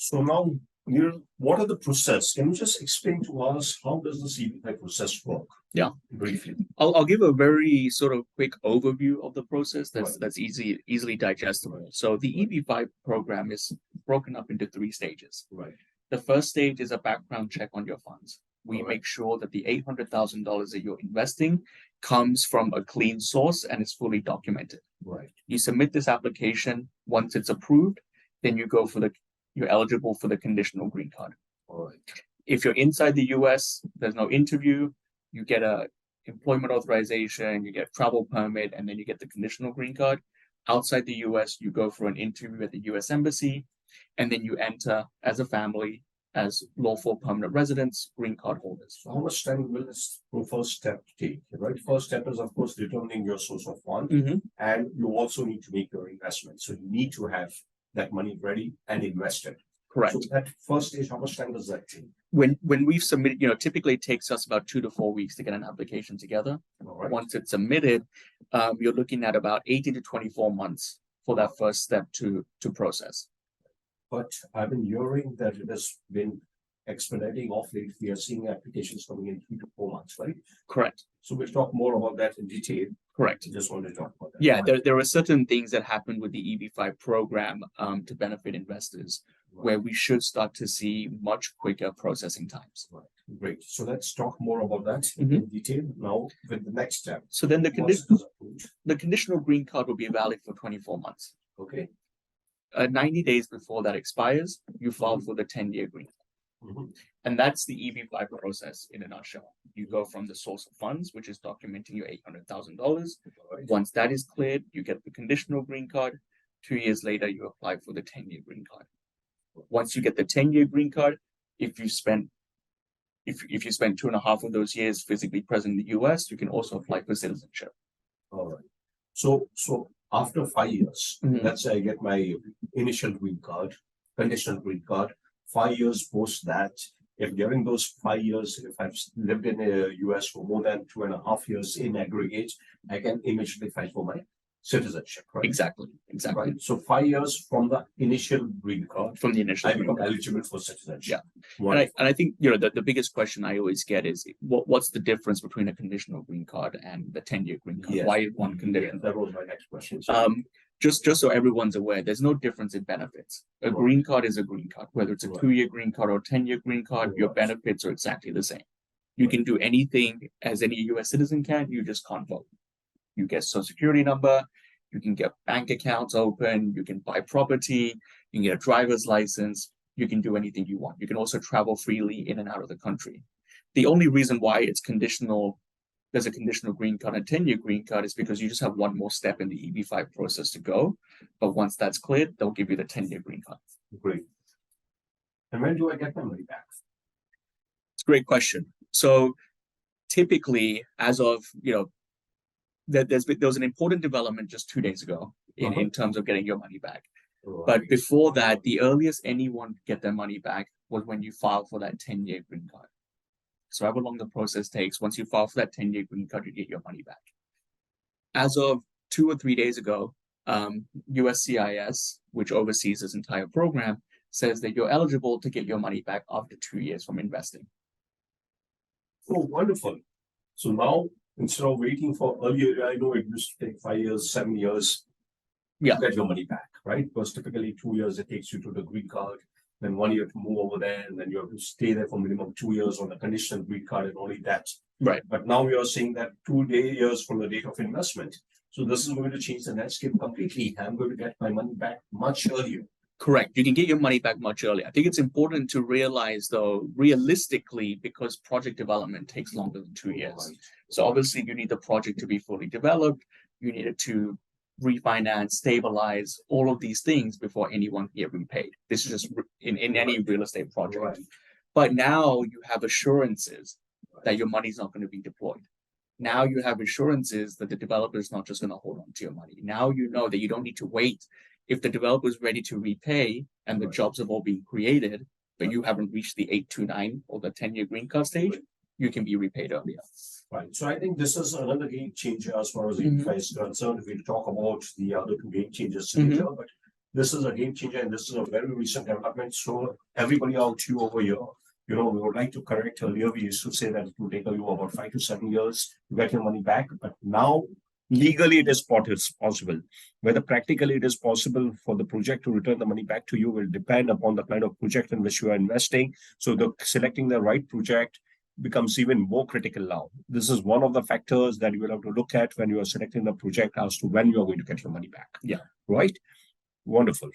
So now, Niral, what are the process? Can you just explain to us how does the CBI process work? Yeah, Briefly. I'll give a very sort of quick overview of the process that's Right. easily digestible. Right. So the EB-5 program is broken up into 3 stages. Right. The first stage is a background check on your funds. We Right. make sure that the $800,000 that you're investing comes from a clean source and is fully documented. Right. You submit this application. Once it's approved, then you're eligible for the conditional green card. All right. If you're inside the US, there's no interview. You get a employment authorization, you get a travel permit, and then you get the conditional green card. Outside the US, you go for an interview at the US Embassy, and then you enter as a family, as lawful permanent residents, green card holders. So how much time will this first step take? Right. First step is, of course, determining your source of fund, and you also need to make your investment. So you need to have that money ready and invested. Correct. So that first stage, how much time does that take? When we've submitted, typically it takes us about 2 to 4 weeks to get an application together. Right. Once it's submitted, you're looking at about 18 to 24 months for that first step to process. But I've been hearing that it has been expediting off late. We are seeing applications coming in 3 to 4 months, right? Correct. So we'll talk more about that in detail. Correct. Just want to talk about that. Yeah, there are certain things that happen with the EB-5 program to benefit investors, where we should start to see much quicker processing times. Right. Great. So let's talk more about that in detail now with the next step. So then the conditional green card will be valid for 24 months. Okay. 90 days before that expires, you file for the 10-year green card. And that's the EB-5 process in a nutshell. You go from the source of funds, which is documenting your $800,000. Right. Once that is cleared, you get the conditional green card. 2 years later, you apply for the 10-year green card. Once you get the 10-year green card, if you spend 2.5 of those years physically present in the US, you can also apply for citizenship. All right. So after 5 years, let's say I get my initial green card, conditional green card. 5 years post that, if during those 5 years, if I've lived in the US for more than 2.5 years in aggregate, I can immediately file for my citizenship, right? Exactly. Right. So 5 years from the initial green card, from the initial, I become eligible for citizenship. Yeah. And I think the biggest question I always get is what's the difference between a conditional green card and the 10-year green card? Yes. Why is one conditional? That was my next question. Just so everyone's aware, there's no difference in benefits. A green card is a green card, whether it's a 2-year green card or 10-year green card, your benefits are exactly the same. You can do anything as any US citizen can, you just can't vote. You get Social Security number, you can get bank accounts open, you can buy property, you can get a driver's license, you can do anything you want. You can also travel freely in and out of the country. The only reason why it's conditional, there's a conditional green card and 10-year green card is because you just have one more step in the EB-5 process to go. But once that's cleared, they'll give you the 10-year green card. Great. And when do I get my money back? It's a great question. So typically, as of, there was an important development just 2 days ago in terms of getting your money back. Right. But before that, the earliest anyone could get their money back was when you file for that 10-year green card. So however long the process takes, once you file for that 10-year green card, you get your money back. As of 2 or 3 days ago, USCIS, which oversees this entire program, says that you're eligible to get your money back after 2 years from investing. Oh, wonderful. So now, instead of waiting for earlier, I know it used to take 5 years, 7 years to get your money back, right? Because typically 2 years it takes you to the green card, then 1 year to move over there, and then you have to stay there for minimum 2 years on the conditional green card and only that. Right. But now we are saying that 2 years from the date of investment. So this is going to change the landscape completely. I'm going to get my money back much earlier. Correct. You can get your money back much earlier. I think it's important to realize, though, realistically, because project development takes longer than 2 years. Right. So obviously you need the project to be fully developed. You need it to refinance, stabilize, all of these things before anyone can get repaid. This is just in any real estate project. Right. But now you have assurances that your money is not going to be deployed. Now you have assurances that the developer is not just going to hold on to your money. Now you know that you don't need to wait. If the developer is ready to repay and the jobs have all been created, but you haven't reached the 829 or the 10-year green card stage, you can be repaid earlier. Right. So I think this is another game changer as far as EB-5 is concerned. We'll talk about the other two game changers later, but this is a game changer and this is a very recent development. So everybody out you over here, we would like to correct. Earlier we used to say that it will take you about 5 to 7 years to get your money back, but now legally it is possible. Whether practically it is possible for the project to return the money back to you will depend upon the kind of project in which you are investing. So selecting the right project becomes even more critical now. This is one of the factors that you will have to look at when you are selecting the project as to when you are going to get your money back. Yeah. Right? Wonderful.